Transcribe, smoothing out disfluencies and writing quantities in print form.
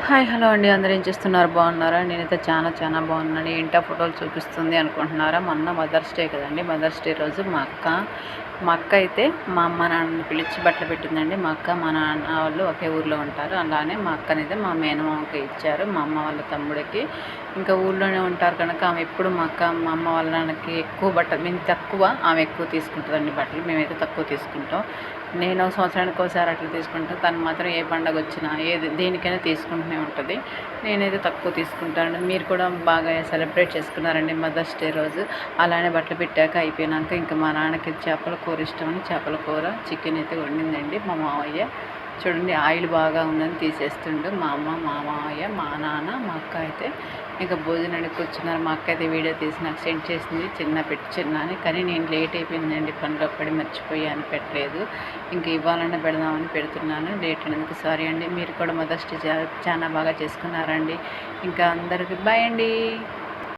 Hi hello అండి. అందరూ ఏం చేస్తున్నారు? బాగున్నారా? నేనైతే చాలా బాగున్నాను. ఏంటా ఫోటోలు చూపిస్తుంది అనుకుంటున్నారా? మొన్న మదర్స్ డే కదండి. మదర్స్ డే రోజు మా అక్క అయితే మా అమ్మ నాన్నని పిలిచి బట్టలు పెట్టిందండి. మా అక్క మా నాన్న వాళ్ళు ఒకే ఊర్లో ఉంటారు. అలానే మా అక్కనైతే మా మేనమామకి ఇచ్చారు, మా అమ్మ వాళ్ళ తమ్ముడికి. ఇంకా ఊళ్ళోనే ఉంటారు కనుక ఆమె ఎప్పుడు మా అమ్మ వాళ్ళ నాన్నకి ఎక్కువ బట్టలు, మేము తక్కువ, ఆమె ఎక్కువ తీసుకుంటుందండి బట్టలు. మేమైతే తక్కువ తీసుకుంటాం. నేను సంవత్సరానికి ఒకసారి అట్లా తీసుకుంటాను. తను మాత్రం ఏ పండగ వచ్చినా దేనికైనా తీసుకుంటూనే ఉంటుంది. నేనైతే తక్కువ తీసుకుంటాను. మీరు కూడా బాగా సెలబ్రేట్ చేసుకున్నారండి మదర్స్ డే రోజు. అలానే బట్టలు పెట్టాక అయిపోయినాక ఇంకా మా నాన్నకి చేపల కూర ఇష్టమని చేపల కూర, చికెన్ అయితే వండిందండి మా మావయ్య. చూడండి, ఆయిల్ బాగా ఉందని తీసేస్తుండు. మా అమ్మ, మా మావయ్య, మా నాన్న, మా అక్క అయితే ఇంకా భోజనానికి కూర్చున్నారు. మా అక్క అయితే వీడియో తీసి నాకు సెండ్ చేసింది, చిన్న అని. కానీ నేను లేట్ అయిపోయిందండి, పనిలో పడి మర్చిపోయాను, పెట్టలేదు. ఇంకా ఇవ్వాలన్నా పెడదామని పెడుతున్నాను. లేట్ అయినందుకు సారీ అండి. మీరు కూడా మదర్స్ డే చాలా బాగా చేసుకున్నారండి. ఇంకా అందరికీ బాయ్ అండి.